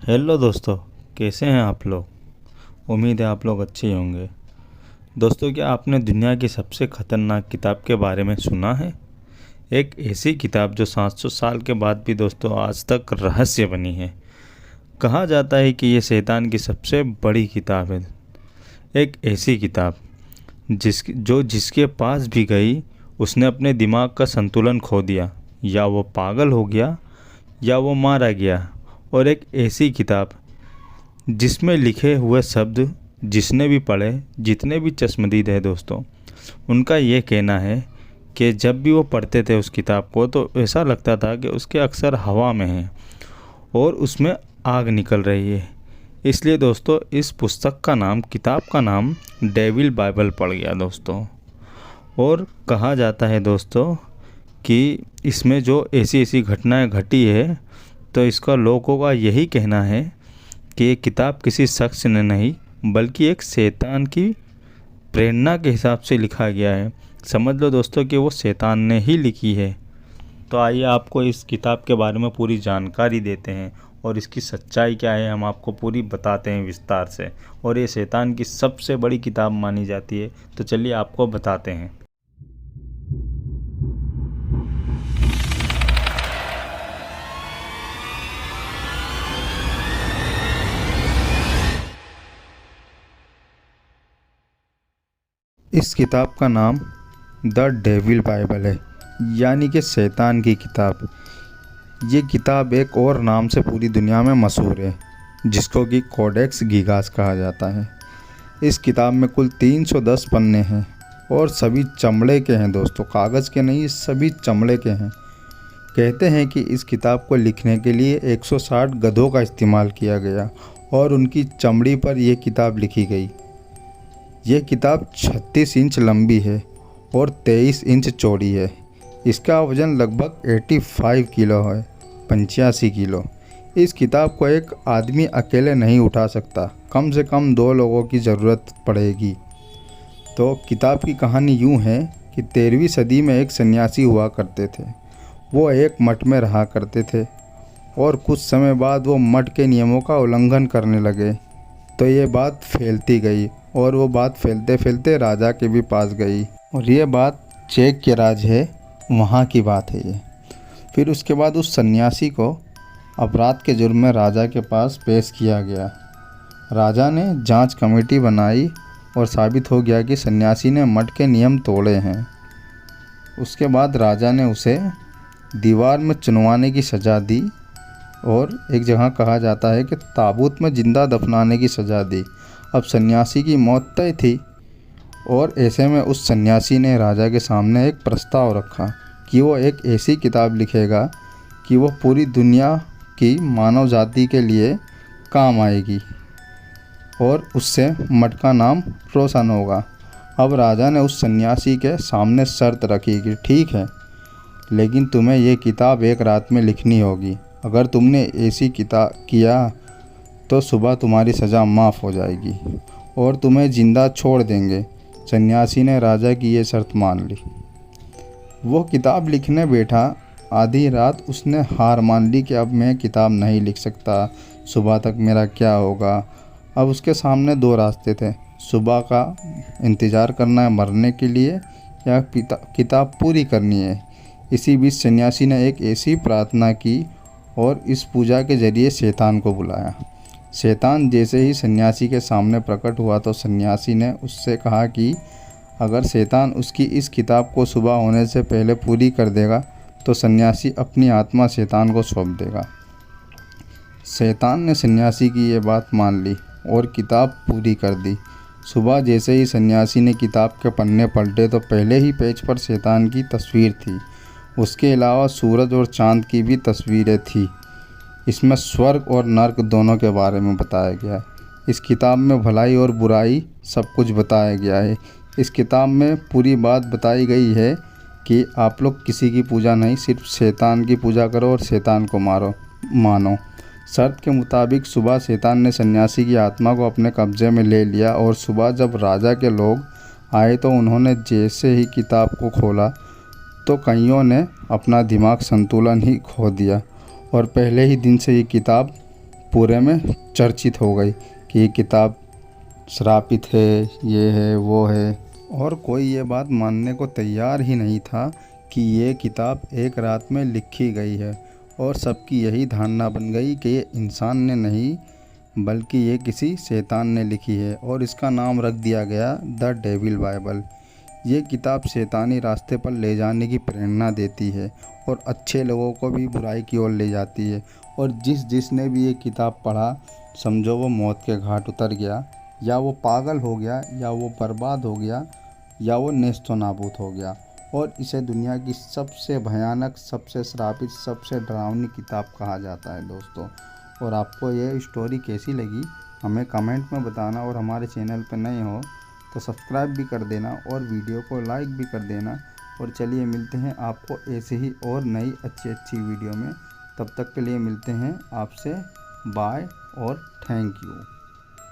Hello दोस्तों, कैसे हैं आप लोग। उम्मीद है आप लोग अच्छे ही होंगे। दोस्तों, क्या आपने दुनिया की सबसे खतरनाक किताब के बारे में सुना है। एक ऐसी किताब जो 700 साल के बाद भी दोस्तों आज तक रहस्य बनी है। कहा जाता है कि ये शैतान की सबसे बड़ी किताब है। एक ऐसी किताब जिसके पास भी गई उसने अपने दिमाग का संतुलन खो दिया, या वो पागल हो गया या वो मारा गया। और एक ऐसी किताब जिसमें लिखे हुए शब्द जिसने भी पढ़े, जितने भी चश्मदीद है दोस्तों, उनका ये कहना है कि जब भी वो पढ़ते थे उस किताब को तो ऐसा लगता था कि उसके अक्षर हवा में हैं और उसमें आग निकल रही है। इसलिए दोस्तों इस पुस्तक का नाम, किताब का नाम डेविल बाइबल पड़ गया दोस्तों। और कहा जाता है दोस्तों कि इसमें जो ऐसी ऐसी घटनाएं घटी है, तो इसका लोगों का यही कहना है कि ये किताब किसी शख्स ने नहीं बल्कि एक शैतान की प्रेरणा के हिसाब से लिखा गया है। समझ लो दोस्तों कि वो शैतान ने ही लिखी है। तो आइए आपको इस किताब के बारे में पूरी जानकारी देते हैं और इसकी सच्चाई क्या है हम आपको पूरी बताते हैं विस्तार से। और ये शैतान की सबसे बड़ी किताब मानी जाती है। तो चलिए आपको बताते हैं। इस किताब का नाम द डेविल बाइबल है, यानी कि शैतान की किताब। ये किताब एक और नाम से पूरी दुनिया में मशहूर है, जिसको कि कोडेक्स गीगास कहा जाता है। इस किताब में कुल 310 पन्ने हैं और सभी चमड़े के हैं दोस्तों, कागज़ के नहीं, सभी चमड़े के हैं। कहते हैं कि इस किताब को लिखने के लिए 160 गधों का इस्तेमाल किया गया और उनकी चमड़ी पर यह किताब लिखी गई। यह किताब 36 इंच लंबी है और 23 इंच चौड़ी है। इसका वज़न लगभग 85 किलो है, 85 किलो। इस किताब को एक आदमी अकेले नहीं उठा सकता, कम से कम 2 लोगों की ज़रूरत पड़ेगी। तो किताब की कहानी यूँ है कि 13वीं सदी में एक सन्यासी हुआ करते थे। वो एक मठ में रहा करते थे और कुछ समय बाद वो मठ के नियमों का उल्लंघन करने लगे। तो ये बात फैलती गई और वो बात फैलते फैलते राजा के भी पास गई। और ये बात चेक के राज है, वहाँ की बात है ये। फिर उसके बाद उस सन्यासी को अपराध के जुर्म में राजा के पास पेश किया गया। राजा ने जांच कमेटी बनाई और साबित हो गया कि सन्यासी ने मठ के नियम तोड़े हैं। उसके बाद राजा ने उसे दीवार में चुनवाने की सज़ा दी और एक जगह कहा जाता है कि ताबूत में जिंदा दफनाने की सज़ा दी। अब सन्यासी की मौत तय थी और ऐसे में उस सन्यासी ने राजा के सामने एक प्रस्ताव रखा कि वो एक ऐसी किताब लिखेगा कि वो पूरी दुनिया की मानव जाति के लिए काम आएगी और उससे मठ का नाम रोशन होगा। अब राजा ने उस सन्यासी के सामने शर्त रखी कि ठीक है, लेकिन तुम्हें ये किताब एक रात में लिखनी होगी। अगर तुमने ऐसी किताब किया तो सुबह तुम्हारी सज़ा माफ़ हो जाएगी और तुम्हें ज़िंदा छोड़ देंगे। सन्यासी ने राजा की ये शर्त मान ली। वो किताब लिखने बैठा। आधी रात उसने हार मान ली कि अब मैं किताब नहीं लिख सकता, सुबह तक मेरा क्या होगा। अब उसके सामने 2 रास्ते थे, सुबह का इंतज़ार करना है मरने के लिए या किताब पूरी करनी है। इसी बीच सन्यासी ने एक ऐसी प्रार्थना की और इस पूजा के ज़रिए शैतान को बुलाया। शैतान जैसे ही सन्यासी के सामने प्रकट हुआ तो सन्यासी ने उससे कहा कि अगर शैतान उसकी इस किताब को सुबह होने से पहले पूरी कर देगा तो सन्यासी अपनी आत्मा शैतान को सौंप देगा। शैतान ने सन्यासी की ये बात मान ली और किताब पूरी कर दी। सुबह जैसे ही सन्यासी ने किताब के पन्ने पलटे तो पहले ही पेज पर शैतान की तस्वीर थी। उसके अलावा सूरज और चाँद की भी तस्वीरें थी। इसमें स्वर्ग और नर्क दोनों के बारे में बताया गया है। इस किताब में भलाई और बुराई सब कुछ बताया गया है। इस किताब में पूरी बात बताई गई है कि आप लोग किसी की पूजा नहीं, सिर्फ शैतान की पूजा करो और शैतान को मानो। शर्त के मुताबिक सुबह शैतान ने सन्यासी की आत्मा को अपने कब्जे में ले लिया और सुबह जब राजा के लोग आए तो उन्होंने जैसे ही किताब को खोला तो कईयों ने अपना दिमाग संतुलन ही खो दिया और पहले ही दिन से ये किताब पूरे में चर्चित हो गई कि ये किताब श्रापित है, ये है, वो है। और कोई ये बात मानने को तैयार ही नहीं था कि ये किताब एक रात में लिखी गई है। और सबकी यही धारणा बन गई कि ये इंसान ने नहीं बल्कि ये किसी शैतान ने लिखी है, और इसका नाम रख दिया गया द डेविल बाइबल। ये किताब शैतानी रास्ते पर ले जाने की प्रेरणा देती है और अच्छे लोगों को भी बुराई की ओर ले जाती है। और जिसने भी ये किताब पढ़ा, समझो वो मौत के घाट उतर गया, या वो पागल हो गया, या वो बर्बाद हो गया, या वो नेस्तो नाबूद हो गया। और इसे दुनिया की सबसे भयानक, सबसे श्रापित, सबसे डरावनी किताब कहा जाता है दोस्तों। और आपको ये स्टोरी कैसी लगी हमें कमेंट में बताना, और हमारे चैनल पर नए हो तो सब्सक्राइब भी कर देना और वीडियो को लाइक भी कर देना। और चलिए मिलते हैं आपको ऐसे ही और नई अच्छी वीडियो में। तब तक के लिए मिलते हैं आपसे। बाय और थैंक यू।